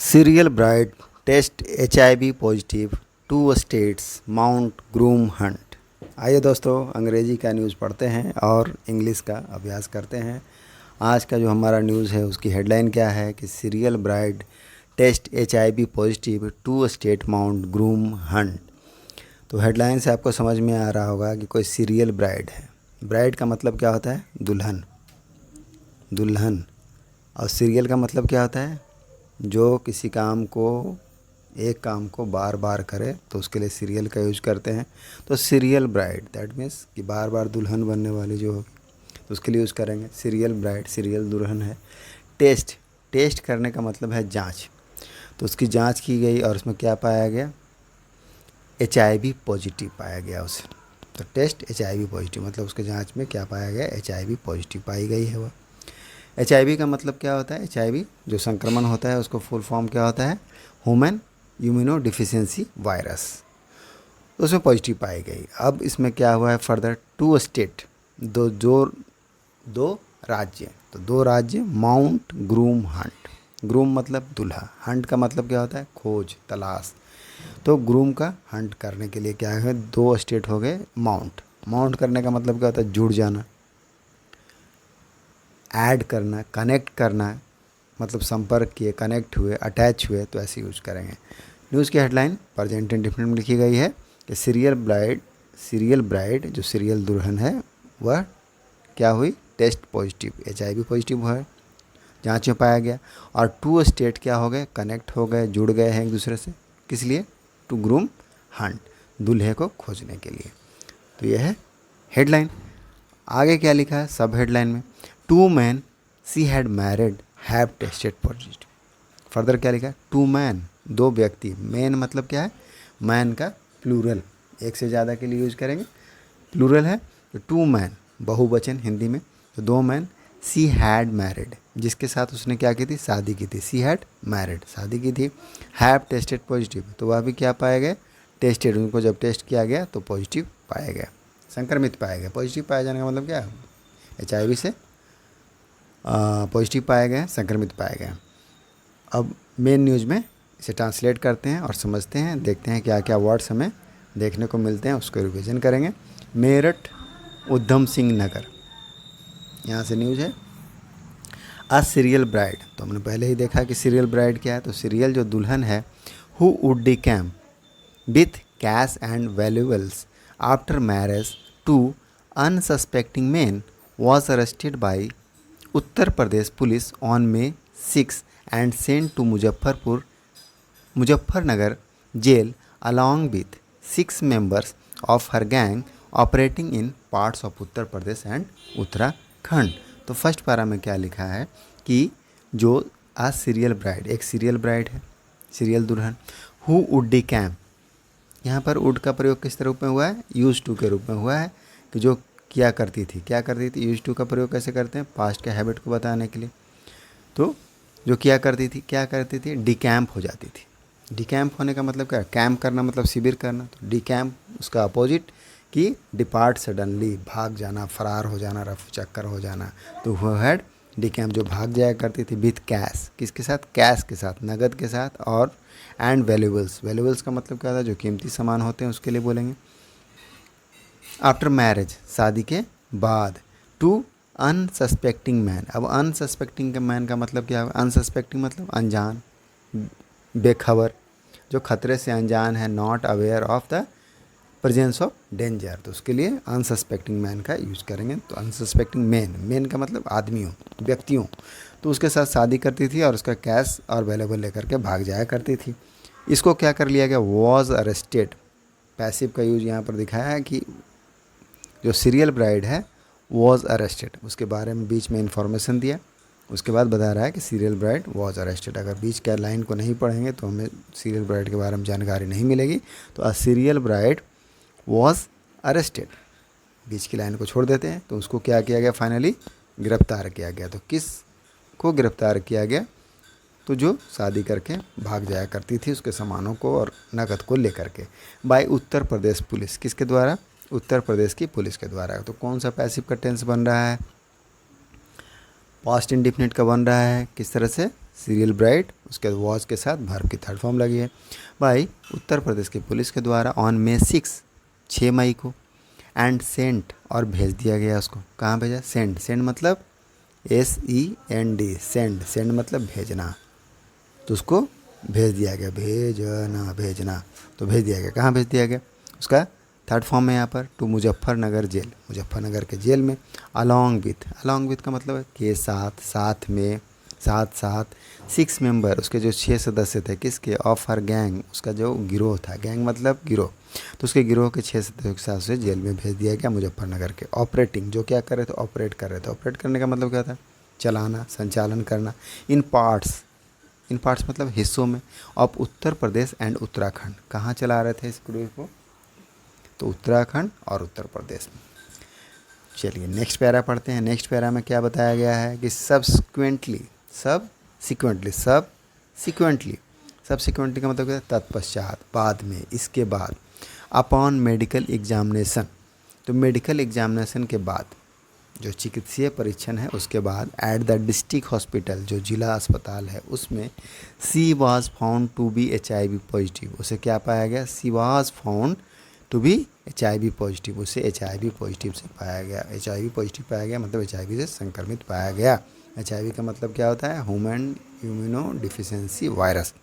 Serial bride test HIV positive, 2 states mount groom hunt. आइए दोस्तों, अंग्रेजी का न्यूज़ पढ़ते हैं और इंग्लिश का अभ्यास करते हैं। आज का जो हमारा न्यूज़ है उसकी हेडलाइन क्या है कि serial bride test HIV positive, 2 state mount groom hunt. तो हेडलाइन से आपको समझ में आ रहा होगा कि कोई सीरियल ब्राइड है। ब्राइड का मतलब क्या होता है? दुल्हन, दुल्हन। और सीरियल का मतलब क्या होता है? जो किसी काम को, एक काम को बार बार करे तो उसके लिए सीरियल का यूज करते हैं। तो सीरियल ब्राइड दैट मीन्स कि बार बार दुल्हन बनने वाली जो होगी तो उसके लिए यूज़ करेंगे सीरियल ब्राइड। सीरियल दुल्हन है। टेस्ट, टेस्ट करने का मतलब है जांच। तो उसकी जांच की गई और उसमें क्या पाया गया? HIV पॉजिटिव पाया गया उसे। तो टेस्ट HIV पॉजिटिव मतलब उसके जांच में क्या पाया गया? HIV पॉजिटिव पाई गई है वह। HIV का मतलब क्या होता है? HIV जो संक्रमण होता है उसको फुल फॉर्म क्या होता है? Human immunodeficiency virus. तो उसमें पॉजिटिव पाई गई। अब इसमें क्या हुआ है फर्दर? 2 स्टेट, दो राज्य। तो 2 राज्य माउंट ग्रूम हंट। ग्रूम मतलब दूल्हा, हंट का मतलब क्या होता है? खोज, तलाश। तो ग्रूम का हंट करने के लिए क्या है? 2 स्टेट हो गए माउंट। माउंट करने का मतलब क्या होता है? जुड़ जाना, ऐड करना, कनेक्ट करना, मतलब संपर्क किए, कनेक्ट हुए, अटैच हुए, तो ऐसे यूज करेंगे। न्यूज़ की हेडलाइन प्रेजेंट इंडेफिनिट में लिखी गई है कि सीरियल ब्राइड जो सीरियल दुल्हन है वह क्या हुई? टेस्ट पॉजिटिव, HIV पॉजिटिव हुआ है, जांच में पाया गया। और 2 स्टेट क्या हो गए? कनेक्ट हो गए, जुड़ गए हैं एक दूसरे से। किस लिए? टू ग्रूम हंट, दूल्हे को खोजने के लिए। तो यह है हेडलाइन। आगे क्या लिखा है सब हेडलाइन में? 2 man she had married have tested positive. Further क्या लिखा है? 2 मैन, 2 व्यक्ति। मैन मतलब क्या है? मैन का प्लूरल, एक से ज़्यादा के लिए यूज करेंगे, प्लूरल है। तो 2 मैन बहुवचन हिंदी में। तो 2 मैन सी हैड मैरिड, जिसके साथ उसने क्या की थी? शादी की थी। सी हैड मैरिड, शादी की थी। हैव टेस्टेड पॉजिटिव, तो वह भी क्या पाया गया? टेस्टेड, उनको जब टेस्ट किया गया तो पॉजिटिव पाया गया, संक्रमित पाया गया। पॉजिटिव पाया जाने का मतलब क्या है? HIV से पॉजिटिव पाया गया, संक्रमित पाया गया। अब मेन न्यूज़ में इसे ट्रांसलेट करते हैं और समझते हैं, देखते हैं क्या क्या वर्ड्स हमें देखने को मिलते हैं, उसको रिवीजन करेंगे। मेरठ उधम सिंह नगर, यहाँ से न्यूज़ है। अ सीरियल ब्राइड, तो हमने पहले ही देखा कि सीरियल ब्राइड क्या है। तो सीरियल जो दुल्हन है, who would decamp with cash and valuables after marriage to unsuspecting man was arrested by Uttar Pradesh police on May 6 and sent to Muzaffarnagar jail along with 6 members of her gang operating in parts of Uttar Pradesh and Uttarakhand. तो first पारा में क्या लिखा है कि जो आज serial bride, एक सीरियल ब्राइड है, सीरियल दुल्हन, हु वुड डिकैम, यहाँ पर वुड का प्रयोग किस रूप में हुआ है? यूज टू के रूप में हुआ है, कि जो किया करती थी। क्या करती थी? यूज टू का प्रयोग कैसे करते हैं? पास्ट के हैबिट को बताने के लिए। तो जो किया करती थी, क्या करती थी? डिकैम्प हो जाती थी। डिकैम्प होने का मतलब क्या है? कैम्प करना मतलब शिविर करना। तो डिकैम्प उसका अपोजिट कि डिपार्ट सडनली, भाग जाना, फरार हो जाना, रफ चक्कर हो जाना। तो वो हैड डिकैम्प, जो भाग जाया करती थी विथ कैश, किसके साथ? कैश के साथ, नगद के साथ। और एंड वैल्यूबल्स, वैल्यूबल्स का मतलब क्या था? जो कीमती सामान होते हैं उसके लिए बोलेंगे। आफ्टर मैरिज, शादी के बाद। टू अनसस्पेक्टिंग मैन, अब अनसस्पेक्टिंग के मैन का मतलब क्या है? अनसस्पेक्टिंग मतलब अनजान, बेखबर, जो खतरे से अनजान है, not aware of the presence of danger. तो उसके लिए अनसस्पेक्टिंग मैन का यूज करेंगे। तो अनसस्पेक्टिंग मैन, मैन का मतलब आदमियों, व्यक्तियों। तो उसके साथ शादी करती थी और उसका कैश और वैल्यूबल लेकर के भाग जाया करती थी। इसको क्या कर लिया गया? वॉज अरेस्टेड, पैसिव का यूज यहाँ पर दिखाया है कि जो सीरियल ब्राइड है वॉज अरेस्टेड, उसके बारे में बीच में इंफॉर्मेशन दिया। उसके बाद बता रहा है कि सीरियल ब्राइड वॉज अरेस्टेड। अगर बीच के लाइन को नहीं पढ़ेंगे तो हमें सीरियल ब्राइड के बारे में जानकारी नहीं मिलेगी। तो अ सीरियल ब्राइड वॉज अरेस्टेड, बीच की लाइन को छोड़ देते हैं। तो उसको क्या किया गया? फाइनली गिरफ्तार किया गया। तो किस को गिरफ्तार किया गया? तो जो शादी करके भाग जाया करती थी, उसके सामानों को और नकद को लेकर के, बाय उत्तर प्रदेश पुलिस। किसके द्वारा? उत्तर प्रदेश की पुलिस के द्वारा। तो कौन सा पैसिव का टेंस बन रहा है? पास्ट इंडिफिनिट का बन रहा है। किस तरह से? सीरियल ब्राइट, उसके बाद वॉज के साथ वर्ब की थर्ड फॉर्म लगी है। भाई उत्तर प्रदेश की पुलिस के द्वारा ऑन May 6 मई को एंड सेंट और भेज दिया गया उसको। कहाँ भेजा? सेंड। सेंड मतलब SEND, सेंड। सेंड मतलब भेजना, तो उसको भेज दिया गया, भेजना भेजना, तो भेज दिया गया। कहाँ भेज दिया गया? उसका थर्ड फॉर्म है यहाँ पर, टू मुजफ्फरनगर जेल, मुजफ्फरनगर के जेल में। अलॉन्ग विथ का मतलब है के साथ, साथ में, साथ साथ। 6 मेंबर, उसके जो 6 सदस्य थे, किसके? ऑफ हर गैंग, उसका जो गिरोह था। गैंग मतलब गिरोह, तो उसके गिरोह के 6 सदस्यों के साथ उसे जेल में भेज दिया गया मुजफ्फरनगर के। ऑपरेटिंग, जो क्या कर रहे थे? ऑपरेट कर रहे थे। ऑपरेट करने का मतलब क्या था? चलाना, संचालन करना। इन पार्ट्स, इन पार्ट्स मतलब हिस्सों में, ऑफ उत्तर प्रदेश एंड उत्तराखंड। कहाँ चला रहे थे इस ग्रुप को? तो उत्तराखंड और उत्तर प्रदेश में। चलिए नेक्स्ट पैरा पढ़ते हैं। नेक्स्ट पैरा में क्या बताया गया है कि सबसिक्वेंटली का मतलब क्या है? तत्पश्चात, बाद में, इसके बाद। अपॉन मेडिकल एग्जामिनेशन, तो मेडिकल एग्जामिनेशन के बाद, जो चिकित्सीय परीक्षण है उसके बाद, एट द डिस्ट्रिक्ट हॉस्पिटल, जो जिला अस्पताल है उसमें, she was found to be HIV positive. उसे क्या पाया गया? She was found to be HIV positive, उसे HIV पॉजिटिव से पाया गया। HIV पॉजिटिव पाया गया मतलब HIV से संक्रमित पाया गया। HIV का मतलब क्या होता है? Human immunodeficiency virus.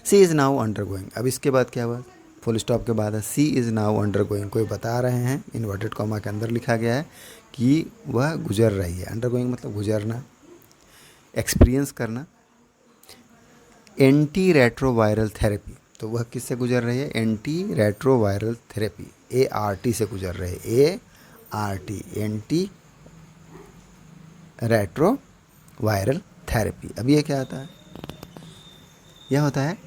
She is now undergoing, अब इसके बाद क्या हुआ? फुल स्टॉप के बाद है सी इज़ नाउ अंडरगोइंग। कोई बता रहे हैं, इन्वर्टेड कॉमा के अंदर लिखा गया है कि वह गुजर रही है। अंडरगोइंग मतलब गुजरना, एक्सपीरियंस करना। एंटी रेट्रोवायरल थेरेपी, तो वह किससे गुजर रही है? एंटी रेट्रोवायरल थेरेपी, ART से गुजर रही है। ART, anti retroviral therapy. अब ये क्या होता है? यह होता है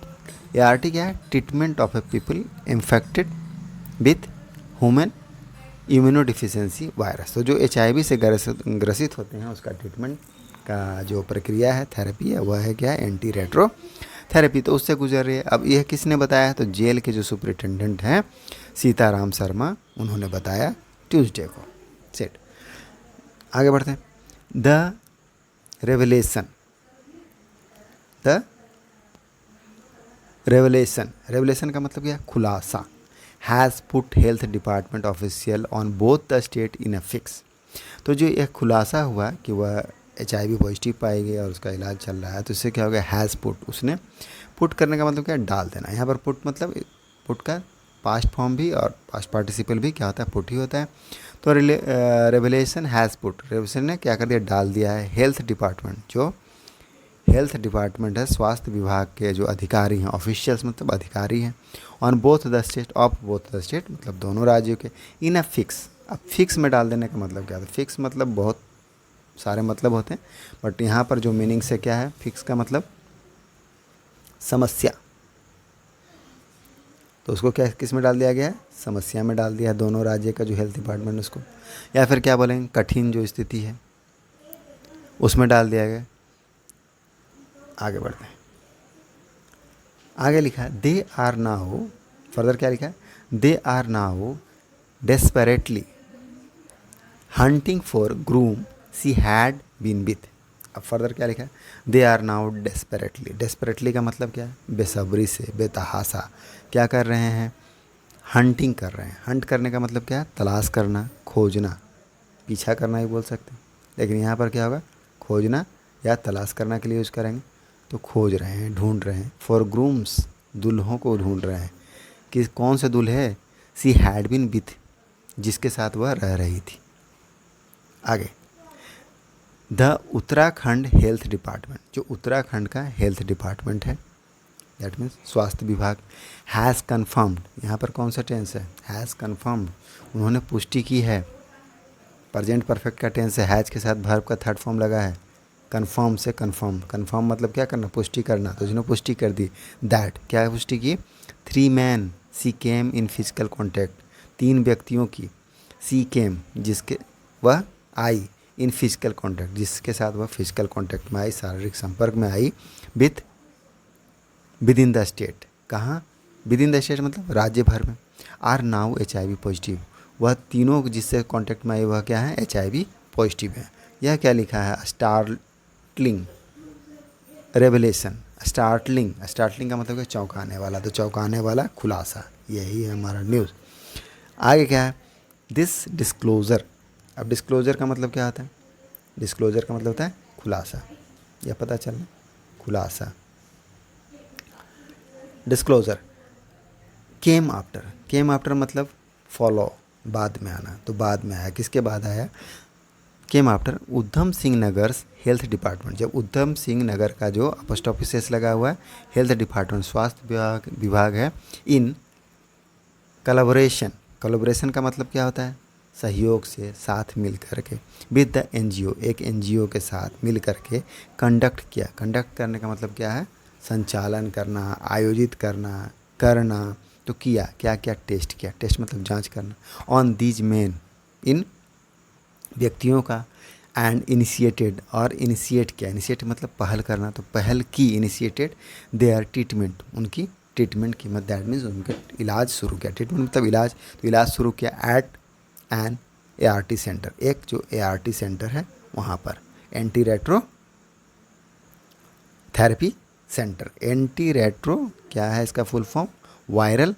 ART क्या है? Treatment of A people infected with human immunodeficiency virus. तो जो HIV से ग्रसित होते हैं उसका ट्रीटमेंट का जो प्रक्रिया है, थेरेपी है, वह है क्या है? Anti retro therapy. तो उससे गुजर रही है। अब यह किसने बताया? तो जेल के जो सुपरिटेंडेंट हैं सीताराम शर्मा, उन्होंने बताया ट्यूसडे को। सेट, आगे बढ़ते हैं। द रेवलेशन, रेवलेशन का मतलब क्या है? खुलासा। Has put health department official on both the state in a fix. तो जो यह खुलासा हुआ कि वह HIV पॉजिटिव पाई गई और उसका इलाज चल रहा है, तो इससे क्या हो गया? हैज़ पुट, उसने पुट करने का मतलब क्या है? डाल देना। यहाँ पर पुट मतलब पुट का पास्ट फॉर्म भी और पास्ट पार्टिसिपल भी क्या होता है? पुट ही होता है। तो रेवलेशन हैज़ पुट, रेवलेशन ने क्या कर दिया? डाल दिया है। हेल्थ डिपार्टमेंट, जो हेल्थ डिपार्टमेंट है, स्वास्थ्य विभाग के जो अधिकारी हैं, ऑफिशियल्स मतलब अधिकारी हैं, on both the state, of both the state मतलब दोनों राज्यों के, इन अ फिक्स। अब फिक्स में डाल देने का मतलब क्या है? फिक्स मतलब बहुत सारे मतलब होते हैं, बट यहाँ पर जो मीनिंग से क्या है? फिक्स का मतलब समस्या, तो उसको क्या किस में डाल दिया गया है? समस्या में डाल दिया है दोनों राज्य का जो हेल्थ डिपार्टमेंट उसको। या फिर क्या बोलेंगे? कठिन जो स्थिति है उसमें डाल दिया गया। आगे बढ़ते हैं। आगे लिखा है दे आर नाउ, फर्दर क्या लिखा है? They are now desperately hunting for groom she had been with. अब फर्दर क्या लिखा है? They are now desperately. Desperately का मतलब क्या है? बेसब्री से, बेतहासा क्या कर रहे हैं? हंटिंग कर रहे हैं। हंट करने का मतलब क्या है? तलाश करना, खोजना, पीछा करना ही बोल सकते हैं, लेकिन यहाँ पर क्या होगा? खोजना या तलाश करना के लिए यूज़ करेंगे। तो खोज रहे हैं, ढूंढ रहे हैं। फॉर ग्रूम्स, दुल्हों को ढूंढ रहे हैं। कि कौन से दूल्हे? सी हैड बीन विथ, जिसके साथ वह रह रही थी। आगे, द उत्तराखंड हेल्थ डिपार्टमेंट, जो उत्तराखंड का हेल्थ डिपार्टमेंट है, दैट मीन्स स्वास्थ्य विभाग, हैज़ कन्फर्म्ड, यहाँ पर कौन सा टेंस है? हैज़ कन्फर्म्ड, उन्होंने पुष्टि की है। प्रेजेंट परफेक्ट का टेंस है, हैज़ के साथ वर्ब का थर्ड फॉर्म लगा है। कन्फर्म से कन्फर्म, कन्फर्म मतलब क्या करना? पुष्टि करना। तो जिन्होंने पुष्टि कर दी, दैट क्या पुष्टि की? 3 man she came in physical contact, 3 व्यक्तियों की, सी केम जिसके वह आई, इन फिजिकल कॉन्टैक्ट जिसके साथ वह फिजिकल कॉन्टैक्ट में आई, शारीरिक संपर्क में आई, with within the state. कहाँ? विद इन द स्टेट मतलब राज्य भर में। आर नाउ HIV पॉजिटिव, वह तीनों जिससे कॉन्टैक्ट में आई वह क्या है? HIV पॉजिटिव है। यह क्या लिखा है? स्टार्टलिंग, रेवलेशन, स्टार्टलिंग, स्टार्टलिंग का मतलब है चौंकाने वाला, तो चौंकाने वाला खुलासा, यही है हमारा न्यूज़। आगे क्या है, दिस डिस्क्लोज़र। अब डिस्क्लोज़र का मतलब क्या होता है, डिस्क्लोज़र का मतलब होता है खुलासा, यह पता चलना, खुलासा। Disclosure came after, came after मतलब फॉलो, बाद में आना, तो बाद में आया, किसके बाद आया, came after Udham Singh नगर्स health department. जब उधम सिंह नगर का जो पोस्ट ऑफिस लगा हुआ है, हेल्थ डिपार्टमेंट स्वास्थ्य विभाग है, इन कोलैबोरेशन, कोलैबोरेशन का मतलब क्या होता है, सहयोग से, साथ मिल करके, विद द एनजीओ, एक एनजीओ के साथ मिल करके कंडक्ट किया। कंडक्ट करने का मतलब क्या है, संचालन करना, आयोजित करना, करना। तो किया, क्या क्या टेस्ट किया, टेस्ट मतलब जांच करना, ऑन दीज मेन, इन व्यक्तियों का, एंड इनिशिएटेड, और इनिशिएट किया, इनिशिएट मतलब पहल करना, तो पहल की, इनिशिएटेड देयर ट्रीटमेंट, उनकी ट्रीटमेंट की, मतलब दैट मीन्स उनका इलाज शुरू किया, ट्रीटमेंट मतलब इलाज, तो इलाज शुरू किया एट एन ART सेंटर, एक जो ART सेंटर है वहाँ पर, anti retro therapy centre, anti retro क्या है इसका full form, viral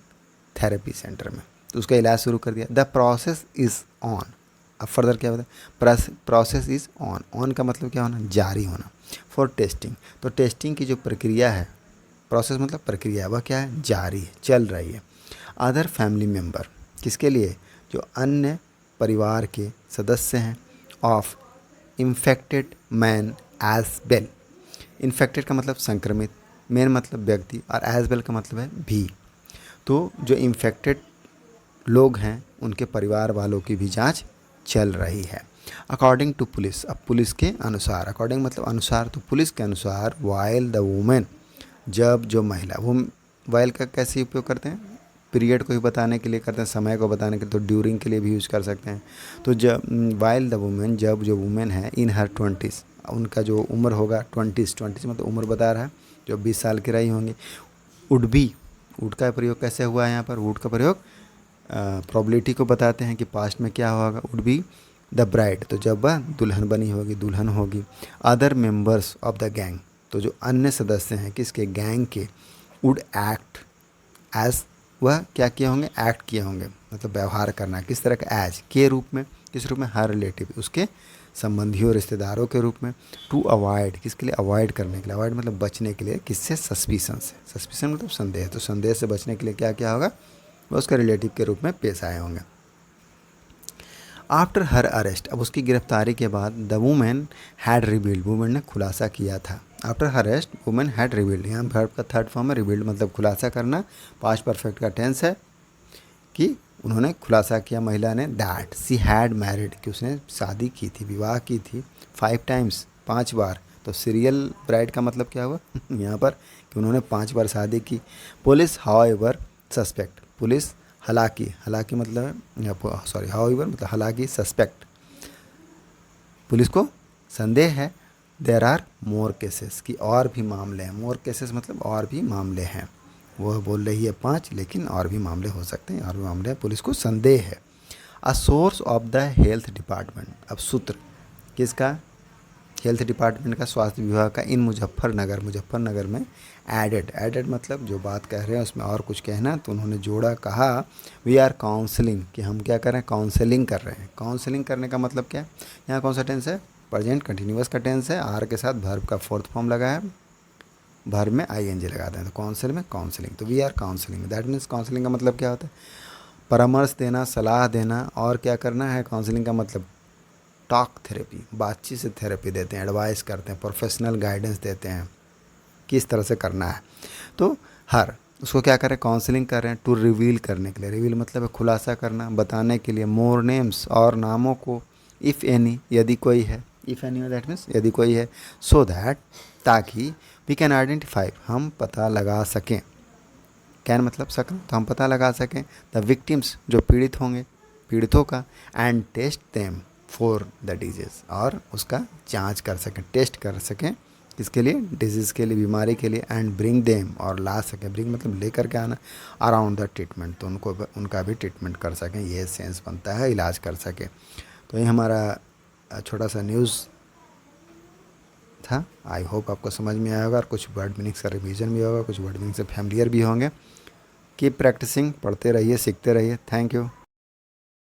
therapy centre में, तो उसका इलाज शुरू कर दिया। द प्रोसेस इज़ ऑन, अब फर्दर क्या होता है, प्रोसेस इज़ ऑन, ऑन का मतलब क्या होना, जारी होना, फॉर टेस्टिंग, तो टेस्टिंग की जो प्रक्रिया है, प्रोसेस मतलब प्रक्रिया, वह क्या है, जारी है, चल रही है। अदर फैमिली मेम्बर, किसके लिए, जो अन्य परिवार के सदस्य हैं, of infected man as well, infected का मतलब संक्रमित, मैन मतलब व्यक्ति, और एज वेल का मतलब है भी, तो जो इन्फेक्टेड लोग हैं उनके परिवार वालों की भी जांच चल रही है। अकॉर्डिंग टू पुलिस, अब पुलिस के अनुसार, अकॉर्डिंग मतलब अनुसार, तो पुलिस के अनुसार, वाइल द वुमेन, जब जो महिला, वो वाइल का कैसे उपयोग करते हैं, पीरियड को ही बताने के लिए करते हैं, समय को बताने के लिए, तो ड्यूरिंग के लिए भी यूज़ कर सकते हैं। तो जब वाइल द वुमेन, जब जो वुमेन है, इन हर 20s, उनका जो उम्र होगा 20s, मतलब उम्र बता रहा है, जो 20 साल की रही होंगी, वुड बी, वुड का प्रयोग कैसे हुआ है यहाँ पर, वुड का प्रयोग प्रोबेबिलिटी को बताते हैं कि पास्ट में क्या होगा, वुड बी द ब्राइड, तो जब वह दुल्हन बनी होगी, दुल्हन होगी। Other members of the gang, तो जो अन्य सदस्य हैं किसके, गैंग के, वुड एक्ट एज, वह क्या किए होंगे, एक्ट किए होंगे, मतलब व्यवहार करना, किस तरह का, एज के रूप में, किस रूप में, हर रिलेटिव, उसके संबंधियों रिश्तेदारों के रूप में। टू अवॉइड, किसके लिए, अवॉइड करने के लिए, अवॉइड मतलब बचने के लिए, किससे, सस्पिशन से, सस्पिशन मतलब संदेह, तो संदेह से बचने के लिए क्या क्या होगा, वह उसका रिलेटिव के रूप में पेश आए होंगे। आफ्टर हर अरेस्ट, अब उसकी गिरफ्तारी के बाद, the women had revealed, women ने खुलासा किया था। After her arrest women had revealed, यहाँ वर्ब का थर्ड फॉर्म है, रिवील्ड मतलब खुलासा करना, पास्ट परफेक्ट का टेंस है, कि उन्होंने खुलासा किया, महिला ने, दैट सी हैड मैरिड, कि उसने शादी की थी, विवाह की थी, 5 times, 5 बार, तो सीरियल ब्राइड का मतलब क्या हुआ यहाँ पर, कि उन्होंने 5 बार शादी की। पुलिस हाउएवर सस्पेक्ट, पुलिस हालांकि, हालांकि मतलब सॉरी, हाउएवर मतलब हालांकि, सस्पेक्ट, पुलिस को संदेह है, देर आर मोर केसेस, की और भी मामले हैं, मोर केसेस मतलब और भी मामले हैं, वह बोल रही है 5, लेकिन और भी मामले हो सकते हैं, और भी मामले हैं, पुलिस को संदेह है। A source of the health department, अब सूत्र किसका, हेल्थ डिपार्टमेंट का, स्वास्थ्य विभाग का, इन मुजफ्फरनगर, मुजफ्फरनगर में, एडेड, एडेड मतलब जो बात कह रहे हैं उसमें और कुछ कहना, तो उन्होंने जोड़ा, कहा, वी आर काउंसलिंग, कि हम क्या कर रहे हैं, काउंसलिंग कर रहे हैं। काउंसलिंग करने का मतलब क्या है, यहाँ कौन सा टेंस है, प्रेजेंट कंटिन्यूअस का टेंस है, आर के साथ वर्ब का फोर्थ फॉर्म लगा है, वर्ब में ING लगाते हैं, तो काउंसिल में काउंसलिंग, तो we are counselling, that means counselling का मतलब क्या होता है, परामर्श देना, सलाह देना, और क्या करना है, काउंसलिंग का मतलब टॉक थेरेपी, बातचीत से थेरेपी देते हैं, एडवाइस करते हैं, प्रोफेशनल गाइडेंस देते हैं, किस तरह से करना है। तो हर उसको क्या करें, काउंसलिंग कर रहे हैं, टू रिवील करने के लिए, रिवील मतलब है खुलासा करना, बताने के लिए, मोर नेम्स, और नामों को, इफ़ एनी, यदि कोई है, इफ़ एनी दैट मीन्स यदि कोई है, सो दैट, ताकि, वी कैन आइडेंटिफाई, हम पता लगा सकें, कैन मतलब सकना, तो हम पता लगा सकें, द विक्टिम्स, जो पीड़ित होंगे, पीड़ितों का, and test them for the disease, और उसका जांच कर सकें, टेस्ट कर सकें, किसके लिए, डिजीज़ के लिए, बीमारी के लिए, एंड ब्रिंग देम, और ला सकें, ब्रिंग मतलब लेकर के आना, अराउंड द ट्रीटमेंट, तो उनको, उनका भी ट्रीटमेंट कर सकें, ये सेंस बनता है, इलाज कर सकें। तो ये हमारा छोटा सा न्यूज़ था। आई होप आपको समझ में आएगा और कुछ वर्ड मीनिंग से रिवीजन भी होगा, कुछ वर्ड मीनिंग से फैमिलियर भी होंगे। कीप प्रैक्टिसिंग, पढ़ते रहिए, सीखते रहिए। Thank you.